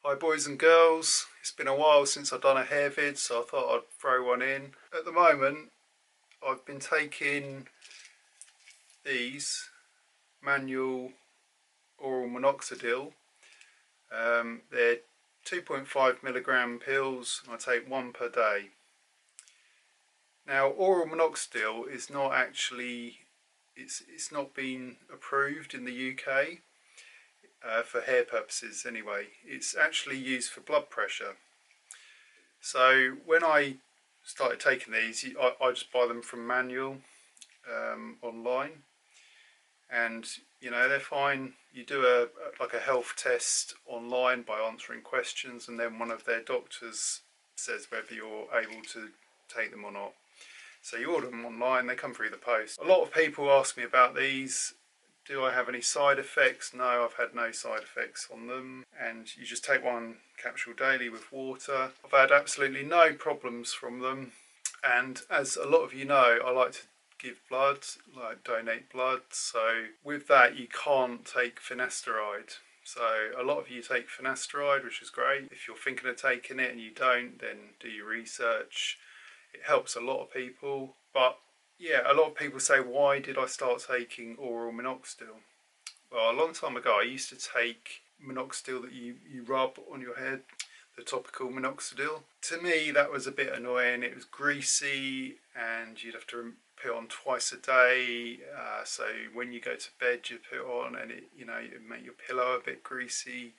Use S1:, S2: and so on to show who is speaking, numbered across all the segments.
S1: Hi boys and girls, it's been a while since I've done a hair vid, so I thought I'd throw one in. At the moment I've been taking these manual oral minoxidil. They're 2.5 milligram pills and I take one per day. Now oral minoxidil is not actually, it's not been approved in the UK. For hair purposes anyway. It's actually used for blood pressure. So when I started taking these, I just buy them from manual online, and you know they're fine. You do like a health test online by answering questions, and then one of their doctors says whether you're able to take them or not. So you order them online, they come through the post. A lot of people ask me about these. Do I have any side effects? No, I've had no side effects on them. And you just take one capsule daily with water. I've had absolutely no problems from them. And as a lot of you know, I like to give blood, like donate blood. So with that, you can't take finasteride. So a lot of you take finasteride, which is great. If you're thinking of taking it and you don't, then do your research. It helps a lot of people. But yeah, a lot of people say, why did I start taking oral minoxidil? Well, a long time ago I used to take minoxidil that you rub on your head, the topical minoxidil. To me that was a bit annoying. It was greasy and you'd have to put it on twice a day. So when you go to bed you put it on and it make your pillow a bit greasy.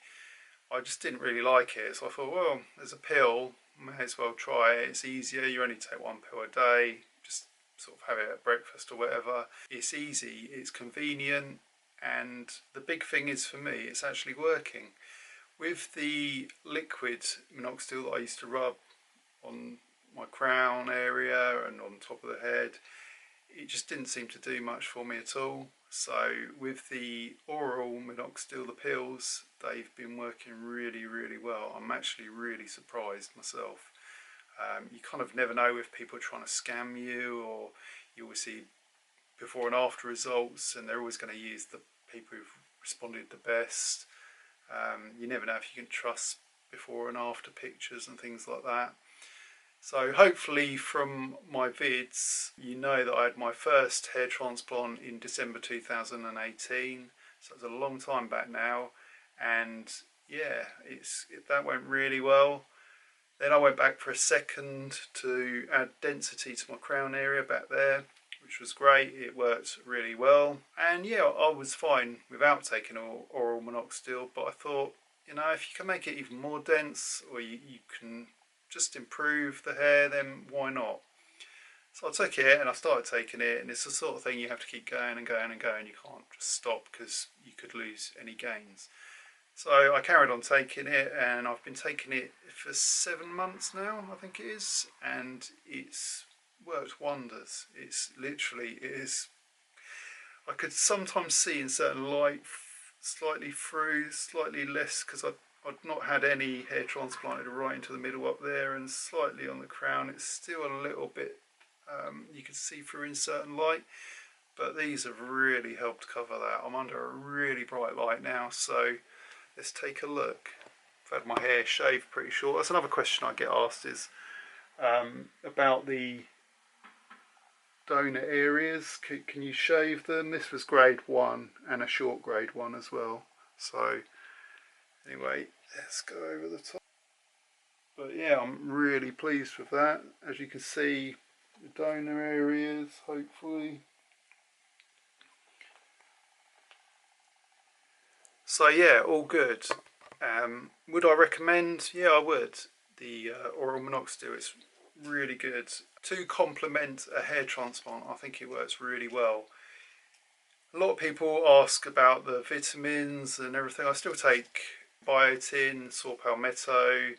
S1: I just didn't really like it, so I thought, well, there's a pill, may as well try it. It's easier, you only take one pill a day, just sort of have it at breakfast or whatever. It's easy, it's convenient, and the big thing is for me, it's actually working. With the liquid minoxidil that I used to rub on my crown area and on top of the head, it just didn't seem to do much for me at all. So with the oral minoxidil, the pills, they've been working really, really well. I'm actually really surprised myself. You kind of never know if people are trying to scam you, or you will see before and after results and they're always going to use the people who've responded the best. You never know if you can trust before and after pictures and things like that. So hopefully from my vids you know that I had my first hair transplant in December 2018, so it's a long time back now, and yeah, that went really well. Then I went back for a second to add density to my crown area back there, which was great. It worked really well, and yeah, I was fine without taking oral minoxidil, but I thought, you know, if you can make it even more dense, or you can just improve the hair, then why not? So I took it and I started taking it, and it's the sort of thing you have to keep going and going and going. You can't just stop because you could lose any gains. So I carried on taking it, and I've been taking it for 7 months now, I think it is, and it's worked wonders. It's literally, it is, I could sometimes see in certain light slightly through, slightly less, because I'd not had any hair transplanted right into the middle up there, and slightly on the crown. It's still a little bit, you can see through in certain light, but these have really helped cover that. I'm under a really bright light now, so let's take a look. I've had my hair shaved pretty short. That's another question I get asked, is about the donor areas. Can you shave them? This was grade 1 and a short grade 1 as well. So anyway, let's go over the top. But yeah, I'm really pleased with that. As you can see, the donor areas, hopefully. So yeah, all good. Would I recommend? Yeah, I would. The oral minoxidil is really good. To complement a hair transplant, I think it works really well. A lot of people ask about the vitamins and everything. I still take biotin, saw palmetto,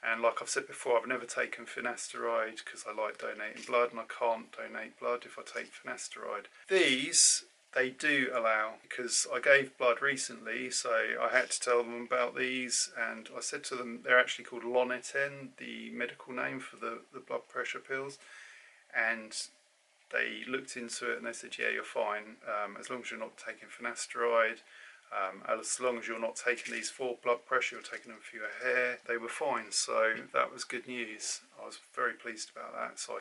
S1: and like I've said before, I've never taken finasteride because I like donating blood and I can't donate blood if I take finasteride. These they do allow, because I gave blood recently, so I had to tell them about these, and I said to them they're actually called Loneten, the medical name for the blood pressure pills, and they looked into it and they said, yeah, you're fine, as long as you're not taking finasteride. As long as you're not taking these for blood pressure, you're taking them for your hair, they were fine. So that was good news. I was very pleased about that. So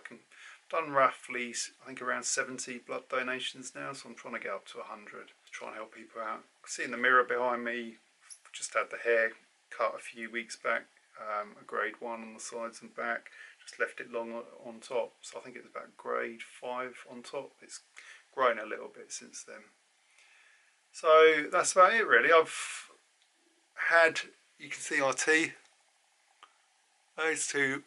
S1: done roughly, I think, around 70 blood donations now. So I'm trying to get up to 100 to try and help people out. See in the mirror behind me, just had the hair cut a few weeks back, a grade 1 on the sides and back. Just left it long on top. So I think it's about grade 5 on top. It's grown a little bit since then. So that's about it really. I've had, you can see our teeth, those two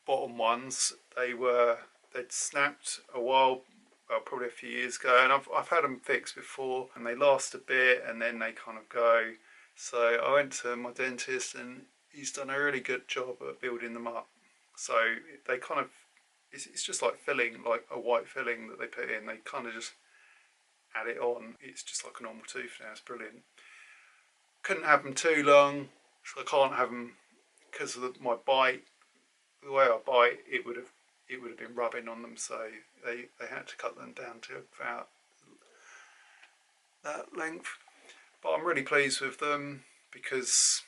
S1: bottom ones, they'd snapped a while, well, probably a few years ago, and I've had them fixed before, and they last a bit and then they kind of go. So I went to my dentist and he's done a really good job at building them up. So they kind of, it's just like filling, like a white filling that they put in. They kind of just add it on. It's just like a normal tooth now. It's brilliant. Couldn't have them too long, so I can't have them because of my bite. The way I bite, it would have been rubbing on them. So they had to cut them down to about that length. But I'm really pleased with them because,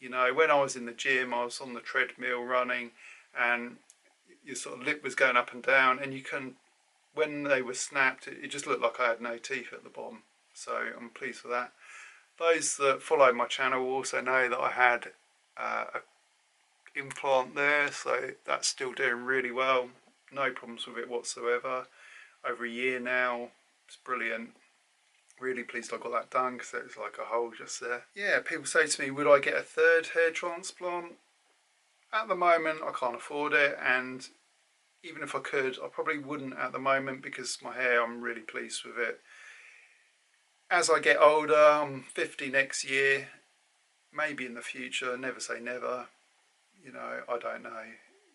S1: you know, when I was in the gym, I was on the treadmill running, and your sort of lip was going up and down, and you can, when they were snapped, it just looked like I had no teeth at the bottom. So I'm pleased with that. Those that follow my channel also know that I had an implant there, so that's still doing really well. No problems with it whatsoever. Over a year now, it's brilliant. Really pleased I got that done because it was like a hole just there. Yeah, people say to me, would I get a third hair transplant? At the moment, I can't afford it, and even if I could, I probably wouldn't at the moment because my hair, I'm really pleased with it. As I get older, I'm 50 next year, maybe in the future, never say never. You know, I don't know.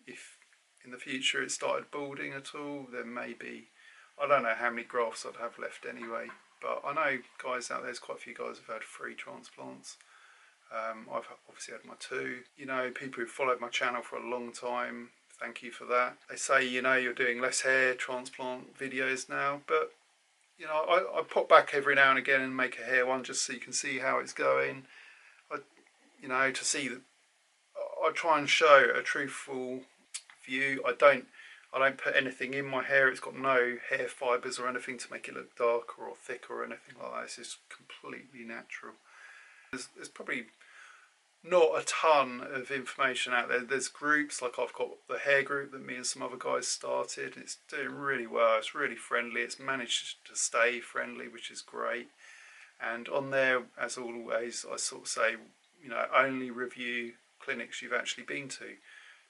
S1: If in the future it started balding at all, then maybe. I don't know how many grafts I'd have left anyway. But I know guys out there's quite a few guys who've had 3 transplants. I've obviously had my 2. You know, people who've followed my channel for a long time, thank you for that. They say, you know, you're doing less hair transplant videos now, but you know, I pop back every now and again and make a hair one just so you can see how it's going. You know, to see that I try and show a truthful view. I don't put anything in my hair. It's got no hair fibres or anything to make it look darker or thicker or anything like that. It's just completely natural. There's probably not a ton of information out there. There's groups, like I've got the hair group that me and some other guys started. It's doing really well. It's really friendly. It's managed to stay friendly, which is great. And on there, as always, I sort of say, you know, only review clinics you've actually been to.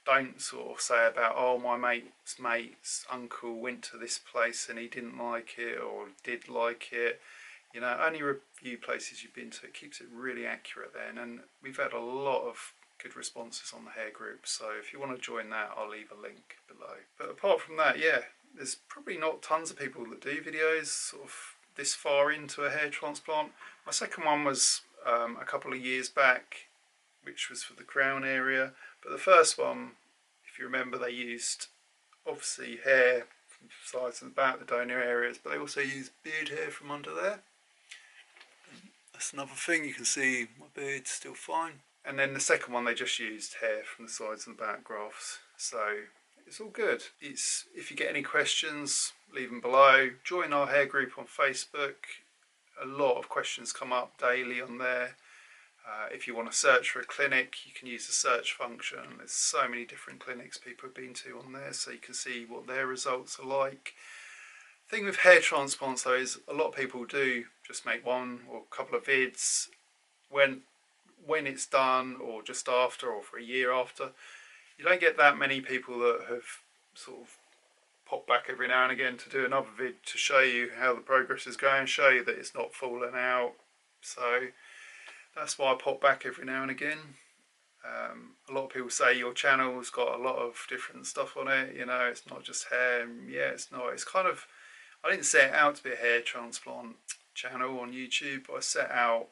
S1: Don't sort of say about, oh, my mate's uncle went to this place and he didn't like it or did like it. You know, only review places you've been to. It keeps it really accurate then. And we've had a lot of good responses on the hair group. So if you want to join that, I'll leave a link below. But apart from that, yeah, there's probably not tons of people that do videos sort of this far into a hair transplant. My second one was a couple of years back, which was for the crown area. But the first one, if you remember, they used obviously hair from the sides and the back, the donor areas, but they also used beard hair from under there. That's another thing, you can see my beard's still fine. And then the second one, they just used hair from the sides and the back grafts. So it's all good. If you get any questions, leave them below. Join our hair group on Facebook. A lot of questions come up daily on there. If you want to search for a clinic, you can use the search function. There's so many different clinics people have been to on there, so you can see what their results are like. The thing with hair transplants though is a lot of people do just make one or a couple of vids when it's done, or just after, or for a year after. You don't get that many people that have sort of popped back every now and again to do another vid to show you how the progress is going, show you that it's not falling out. So that's why I pop back every now and again. A lot of people say your channel's got a lot of different stuff on it, you know, it's not just hair. Yeah, it's not. It's kind of, I didn't set out to be a hair transplant channel on YouTube, but I set out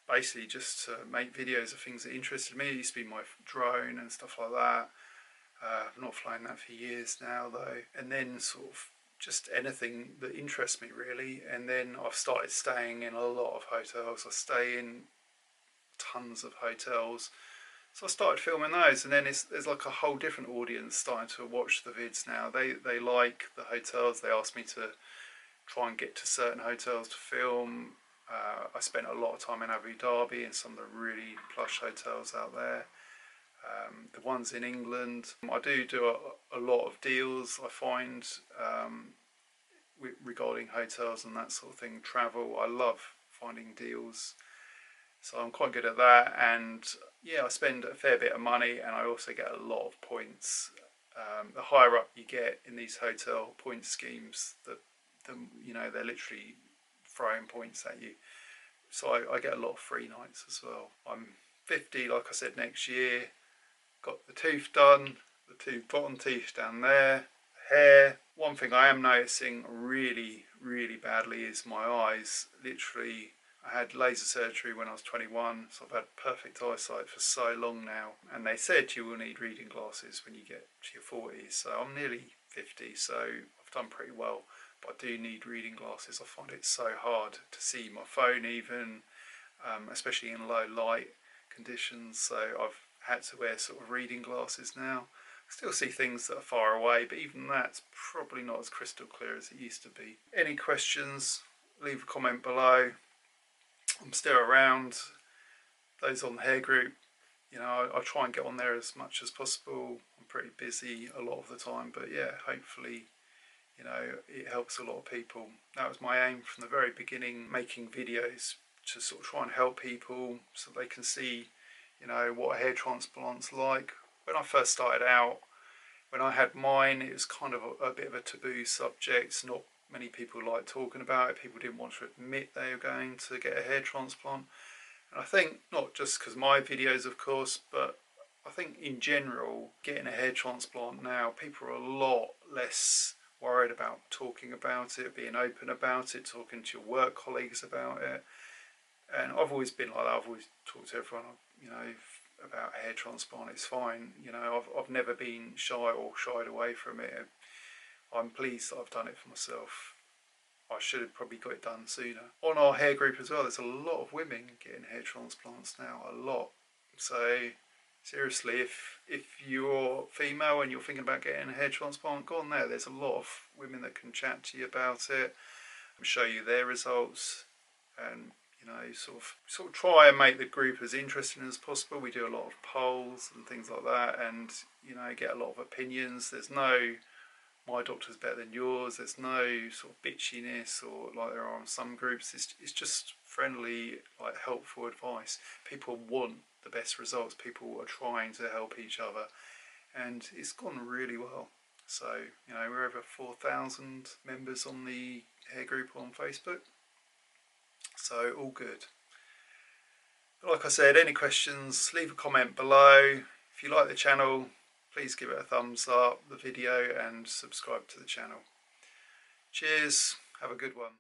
S1: basically just to make videos of things that interested me. It used to be my drone and stuff like that. I've not flown that for years now though. And then sort of just anything that interests me really. And then I've started staying in a lot of hotels. I stay in tons of hotels, so I started filming those, and then there's like a whole different audience starting to watch the vids now. They like the hotels. They ask me to try and get to certain hotels to film. I spent a lot of time in Abu Dhabi in some of the really plush hotels out there. The ones in England, I do a lot of deals, I find, regarding hotels and that sort of thing. Travel, I love finding deals, so I'm quite good at that. And yeah, I spend a fair bit of money, and I also get a lot of points. The higher up you get in these hotel point schemes, the you know, they're literally throwing points at you. So I get a lot of free nights as well. I'm 50, like I said, next year. Got the tooth done, the two bottom teeth down there, hair. One thing I am noticing really, really badly is my eyes. Literally, I had laser surgery when I was 21, so I've had perfect eyesight for so long now. And they said you will need reading glasses when you get to your 40s. So I'm nearly 50, so I've done pretty well. But I do need reading glasses. I find it so hard to see my phone even, especially in low light conditions. So I've had to wear sort of reading glasses now. I still see things that are far away, but even that's probably not as crystal clear as it used to be. Any questions, leave a comment below. I'm still around. Those on the hair group, you know, I try and get on there as much as possible. I'm pretty busy a lot of the time, but yeah, hopefully, you know, it helps a lot of people. That was my aim from the very beginning, making videos to sort of try and help people so they can see, you know, what a hair transplant's like. When I first started out, when I had mine, it was kind of a bit of a taboo subject. Not many people liked talking about it. People didn't want to admit they were going to get a hair transplant. And I think, not just because my videos, of course, but I think in general, getting a hair transplant now, people are a lot less worried about talking about it, being open about it, talking to your work colleagues about it. And I've always been like that. I've always talked to everyone, you know, about a hair transplant. It's fine. You know, I've never been shy or shied away from it. I'm pleased that I've done it for myself. I should have probably got it done sooner. On our hair group as well, there's a lot of women getting hair transplants now, a lot. So seriously, if you're female and you're thinking about getting a hair transplant, go on there. There's a lot of women that can chat to you about it and show you their results, and you know, sort of try and make the group as interesting as possible. We do a lot of polls and things like that, and you know, get a lot of opinions. There's no my doctor's better than yours. There's no sort of bitchiness or like there are on some groups. It's just friendly, like helpful advice. People want the best results. People are trying to help each other, and it's gone really well. So you know, we're over 4,000 members on the hair group on Facebook. So all good. But like I said, any questions, leave a comment below. If you like the channel, please give it a thumbs up, the video, and subscribe to the channel. Cheers, have a good one.